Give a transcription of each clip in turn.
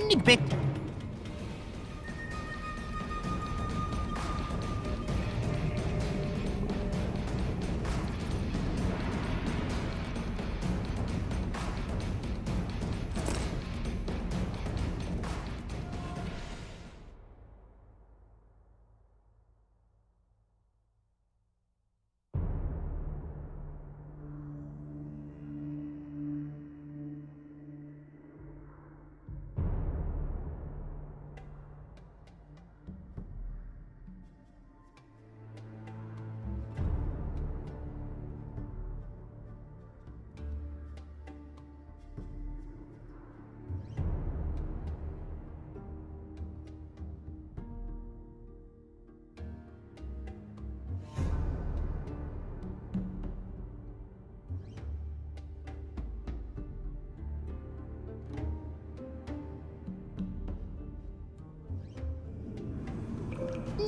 Nikbet.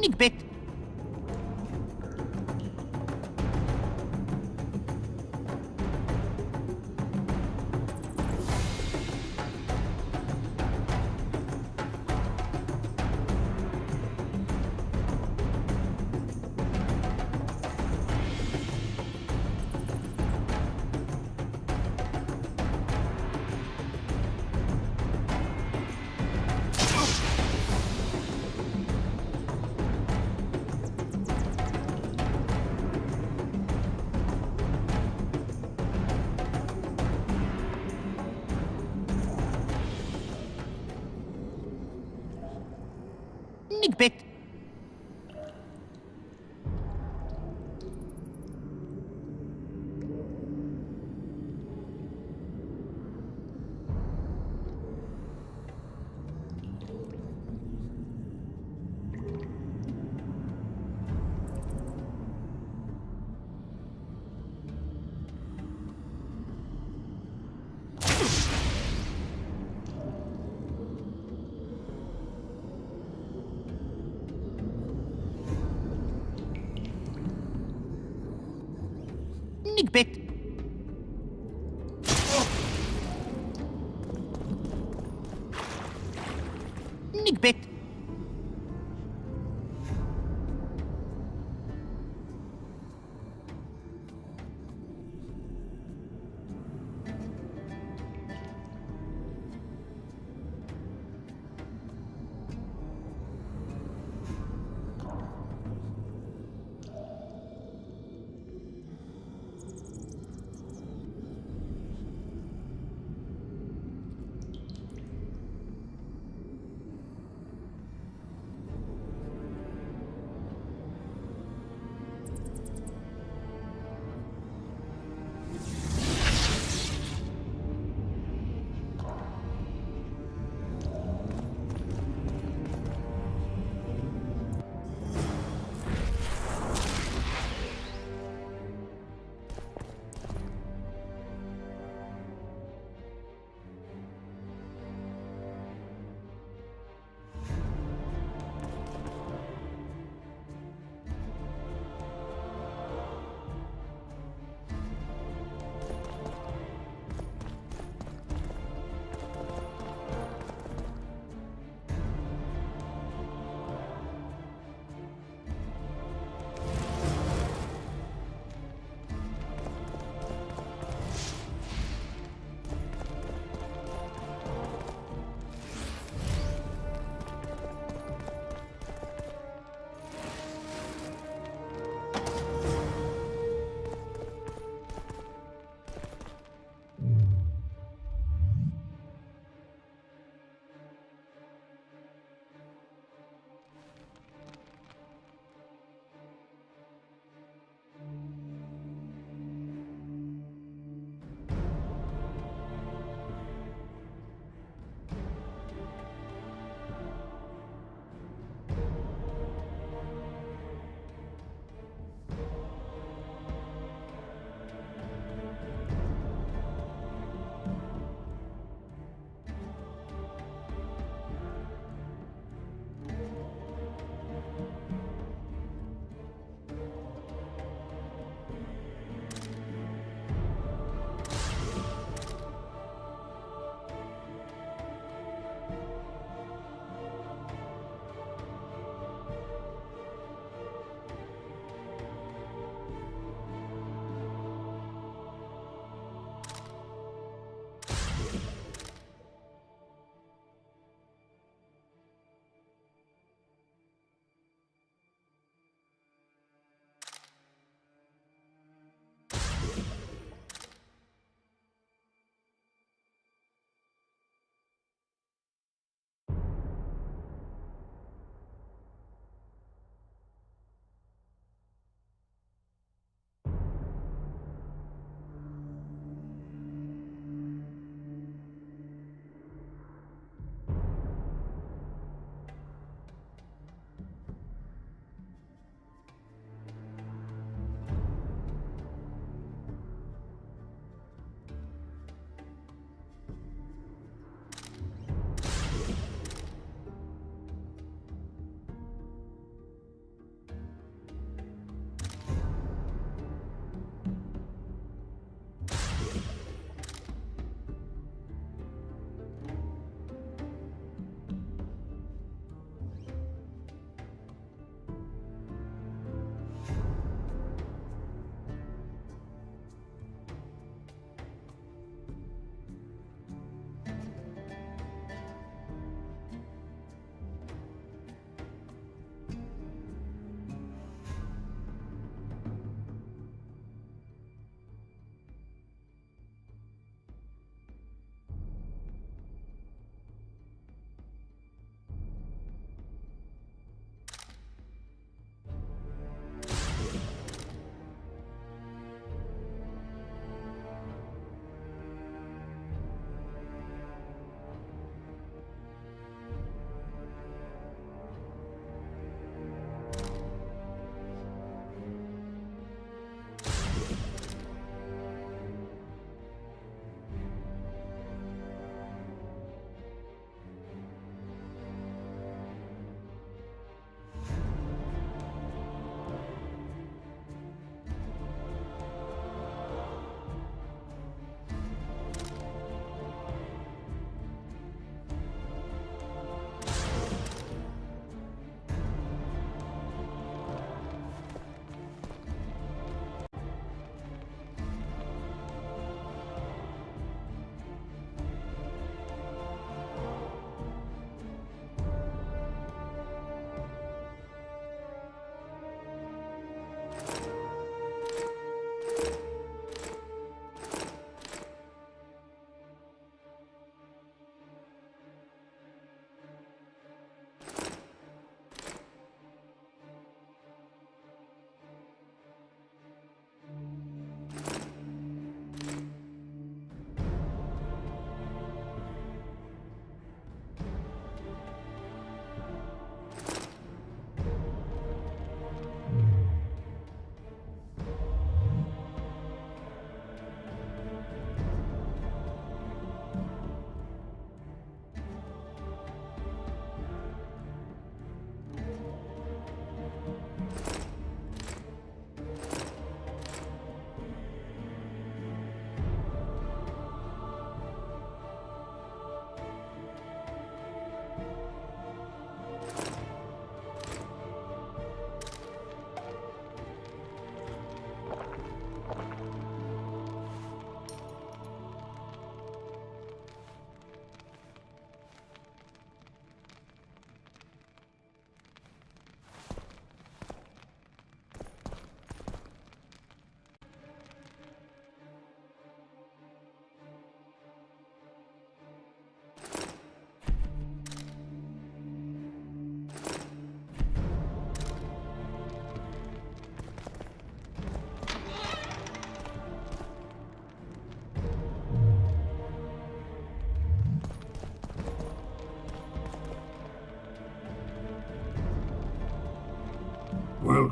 Nikbet. Nikbet. Nikbet. Nikbet.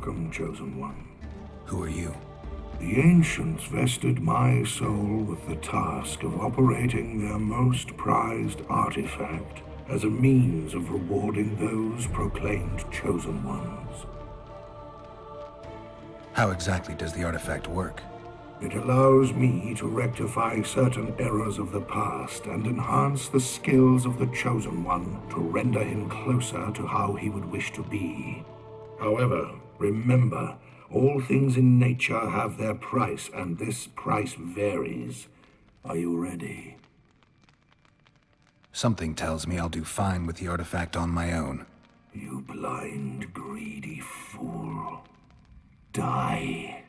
Welcome, Chosen One. Who are you? The Ancients vested my soul with the task of operating their most prized artifact as a means of rewarding those proclaimed Chosen Ones. How exactly does the artifact work? It allows me to rectify certain errors of the past and enhance the skills of the Chosen One to render him closer to how he would wish to be. However, remember, all things in nature have their price, and this price varies. Are you ready? Something tells me I'll do fine with the artifact on my own. You blind, greedy fool. Die.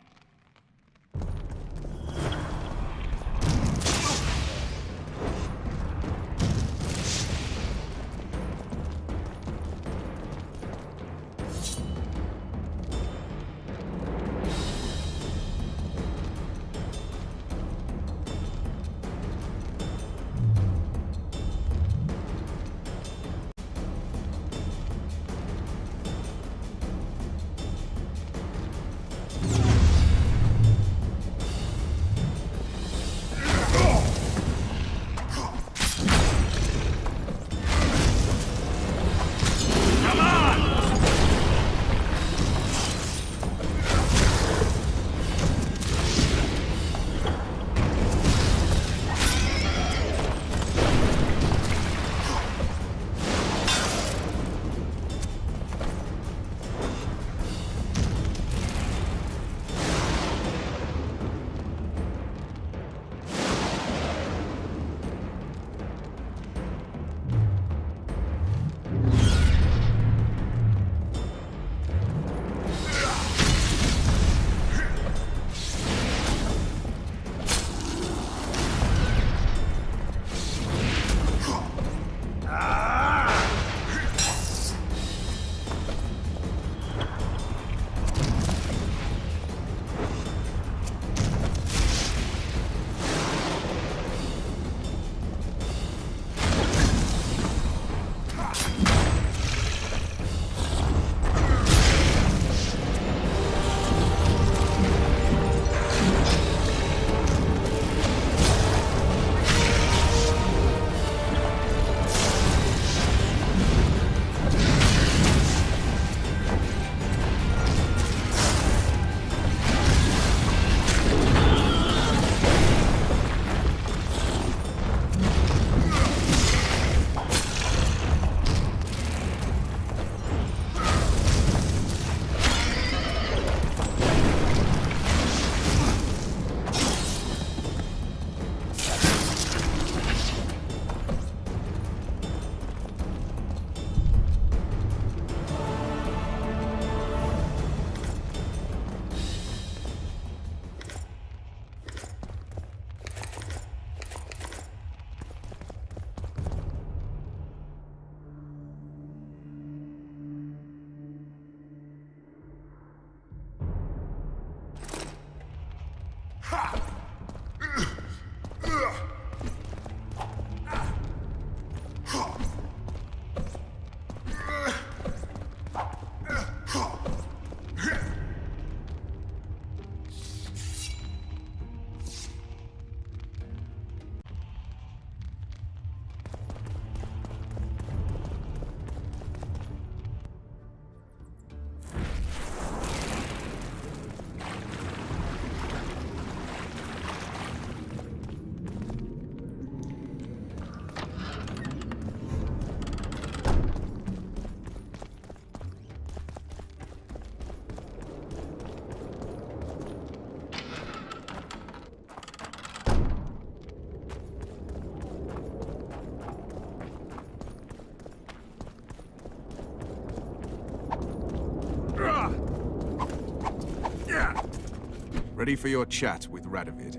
Ready for your chat with Radovid.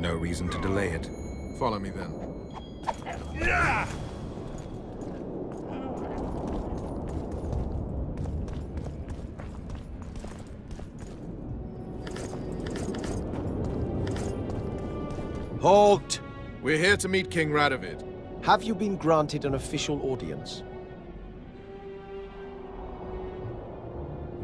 No reason to delay it. Follow me then. Halt! We're here to meet King Radovid. Have you been granted an official audience?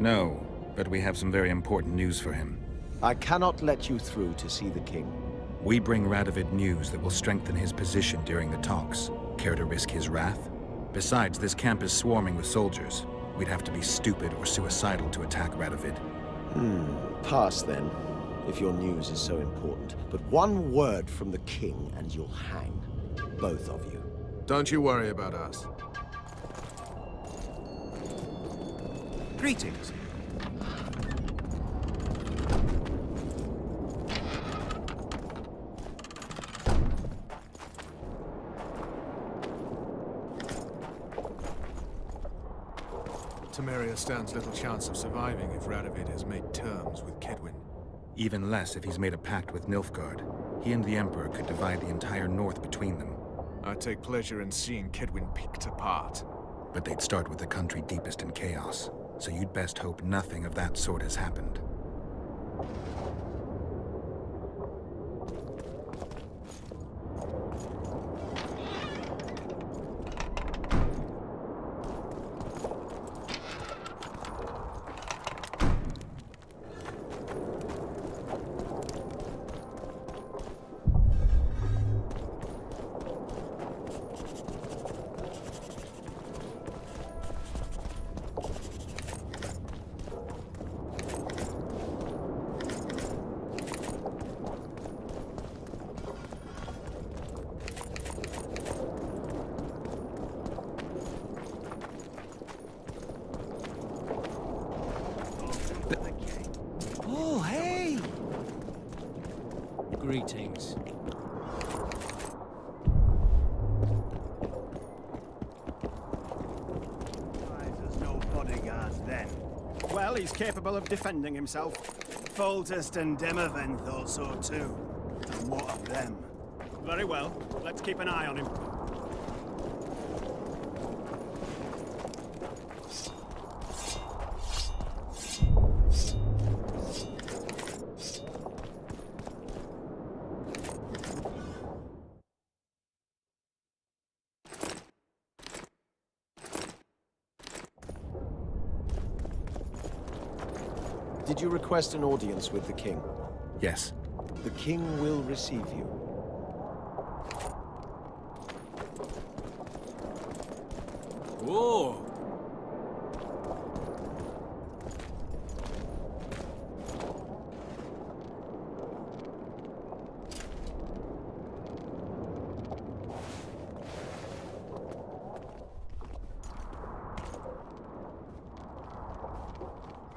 No, but we have some very important news for him. I cannot let you through to see the king. We bring Radovid news that will strengthen his position during the talks. Care to risk his wrath? Besides, this camp is swarming with soldiers. We'd have to be stupid or suicidal to attack Radovid. Pass then, if your news is so important. But one word from the king and you'll hang. Both of you. Don't you worry about us. Greetings. Temeria stands little chance of surviving if Radovid has made terms with Kedwin. Even less if he's made a pact with Nilfgaard. He and the Emperor could divide the entire north between them. I take pleasure in seeing Kedwin picked apart. But they'd start with the country deepest in chaos. So you'd best hope nothing of that sort has happened. Oh, hey! Greetings. There's no bodyguards then. Well, he's capable of defending himself. Foltest and Demavend thought so too. And what of them? Very well. Let's keep an eye on him. Did you request an audience with the king? Yes. The king will receive you. Whoa!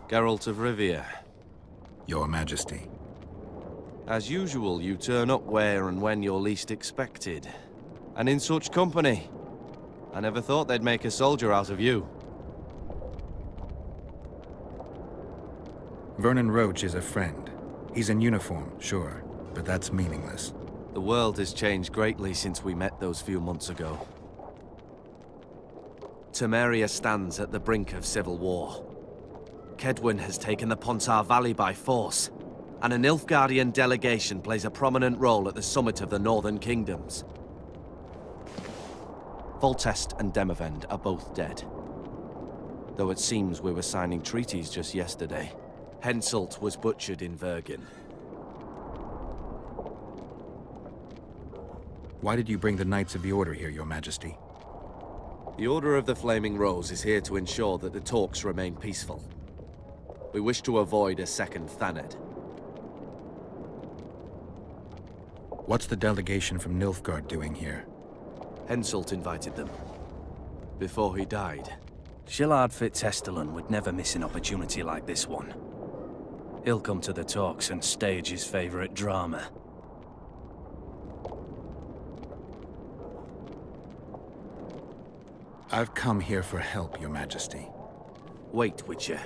Geralt of Rivia. Your Majesty. As usual, you turn up where and when you're least expected. And in such company. I never thought they'd make a soldier out of you. Vernon Roche is a friend. He's in uniform, sure, but that's meaningless. The world has changed greatly since we met those few months ago. Temeria stands at the brink of civil war. Kedwin has taken the Pontar Valley by force, and a Nilfgaardian delegation plays a prominent role at the summit of the Northern Kingdoms. Foltest and Demavend are both dead. Though it seems we were signing treaties just yesterday. Henselt was butchered in Vergen. Why did you bring the Knights of the Order here, Your Majesty? The Order of the Flaming Rose is here to ensure that the talks remain peaceful. We wish to avoid a second Thaned. What's the delegation from Nilfgaard doing here? Henselt invited them. Before he died. Shillard Fitzhestelun would never miss an opportunity like this one. He'll come to the talks and stage his favorite drama. I've come here for help, Your Majesty. Wait, Witcher.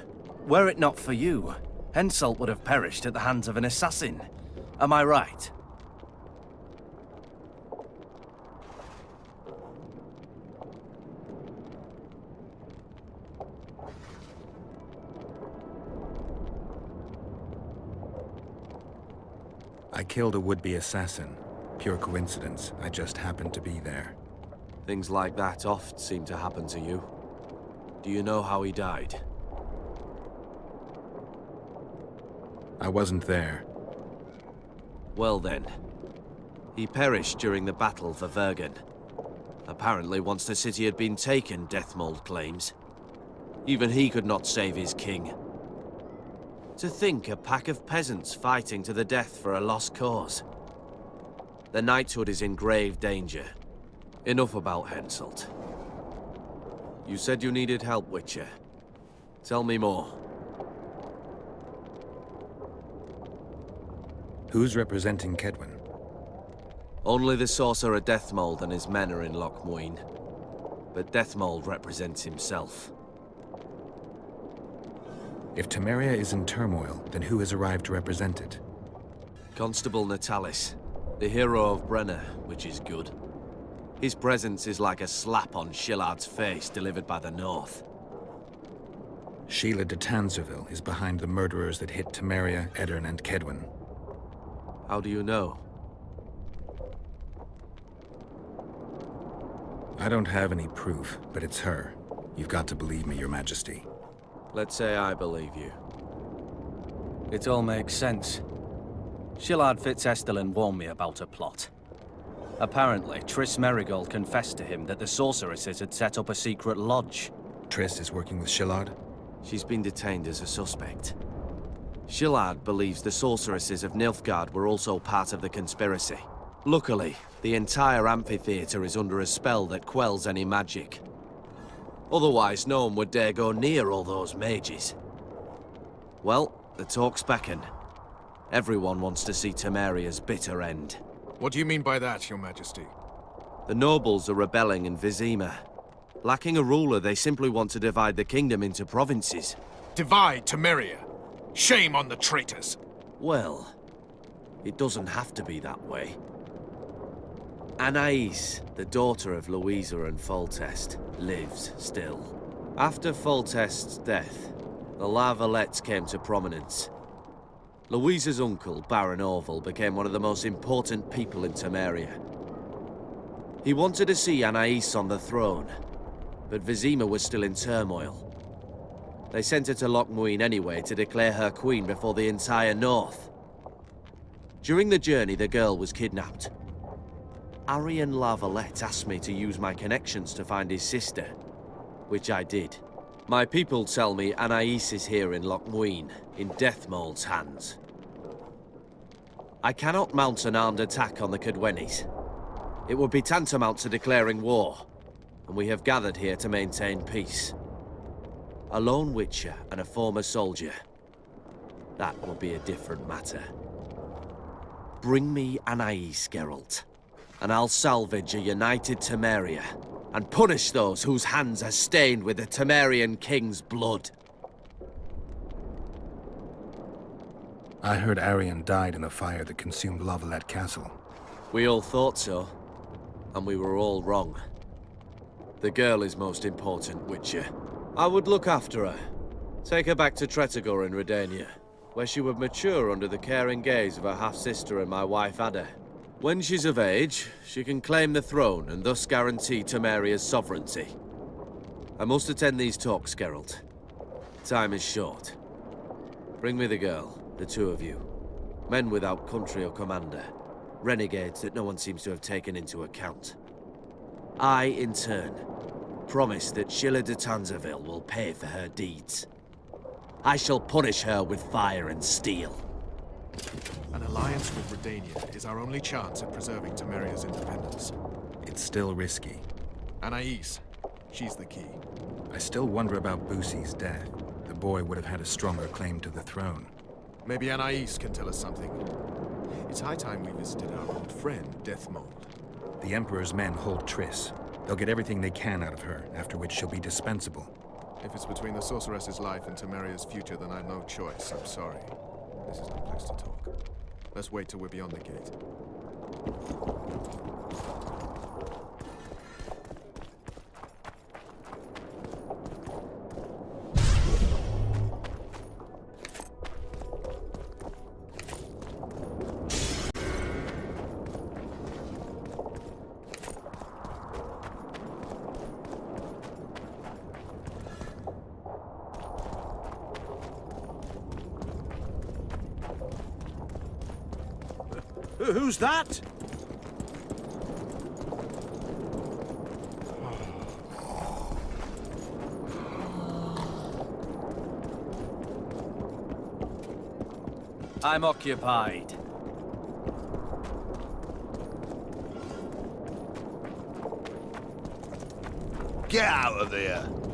Were it not for you, Henselt would have perished at the hands of an assassin. Am I right? I killed a would-be assassin. Pure coincidence. I just happened to be there. Things like that oft seem to happen to you. Do you know how he died? I wasn't there. Well then. He perished during the battle for Bygone. Apparently once the city had been taken, Deathmold claims. Even he could not save his king. To think a pack of peasants fighting to the death for a lost cause. The knighthood is in grave danger. Enough about Henselt. You said you needed help, Witcher. Tell me more. Who's representing Kedwen? Only the sorcerer Deathmold and his men are in Lochmuin. But Deathmold represents himself. If Temeria is in turmoil, then who has arrived to represent it? Constable Natalis, the hero of Brenner, which is good. His presence is like a slap on Shillard's face delivered by the North. Sheila de Tanzerville is behind the murderers that hit Temeria, Eddern, and Kedwen. How do you know? I don't have any proof, but it's her. You've got to believe me, Your Majesty. Let's say I believe you. It all makes sense. Shillard Fitzestelin warned me about a plot. Apparently, Triss Merigold confessed to him that the sorceresses had set up a secret lodge. Triss is working with Shillard? She's been detained as a suspect. Shillard believes the sorceresses of Nilfgaard were also part of the conspiracy. Luckily, the entire amphitheater is under a spell that quells any magic. Otherwise, no one would dare go near all those mages. Well, the talks beckon. Everyone wants to see Temeria's bitter end. What do you mean by that, Your Majesty? The nobles are rebelling in Vizima. Lacking a ruler, they simply want to divide the kingdom into provinces. Divide Temeria! Shame on the traitors! Well, it doesn't have to be that way. Anais, the daughter of Louisa and Foltest, lives still. After Foltest's death, the La Valettes came to prominence. Louisa's uncle, Baron Orval, became one of the most important people in Temeria. He wanted to see Anais on the throne, but Vizima was still in turmoil. They sent her to Lochmuin anyway to declare her queen before the entire north. During the journey, the girl was kidnapped. Arian La Valette asked me to use my connections to find his sister, which I did. My people tell me Anais is here in Lochmuin, in Deathmold's hands. I cannot mount an armed attack on the Kedwenis. It would be tantamount to declaring war, and we have gathered here to maintain peace. A lone witcher and a former soldier. That would be a different matter. Bring me Anais, Geralt, and I'll salvage a united Temeria, and punish those whose hands are stained with the Temerian king's blood. I heard Arian died in a fire that consumed La Valette Castle. We all thought so, and we were all wrong. The girl is most important, Witcher. I would look after her. Take her back to Tretogor in Redania, where she would mature under the caring gaze of her half-sister and my wife Ada. When she's of age, she can claim the throne and thus guarantee Temeria's sovereignty. I must attend these talks, Geralt. Time is short. Bring me the girl, the two of you. Men without country or commander. Renegades that no one seems to have taken into account. I, in turn, promise that Sheila de Tanzerville will pay for her deeds. I shall punish her with fire and steel. An alliance with Redania is our only chance at preserving Temeria's independence. It's still risky. Anais, she's the key. I still wonder about Boosie's death. The boy would have had a stronger claim to the throne. Maybe Anais can tell us something. It's high time we visited our old friend, Deathmold. The Emperor's men hold Triss. They'll get everything they can out of her, after which she'll be dispensable. If it's between the sorceress's life and Temeria's future, then I've no choice. I'm sorry. This is no place to talk. Let's wait till we're beyond the gate. Who's that? I'm occupied. Get out of here!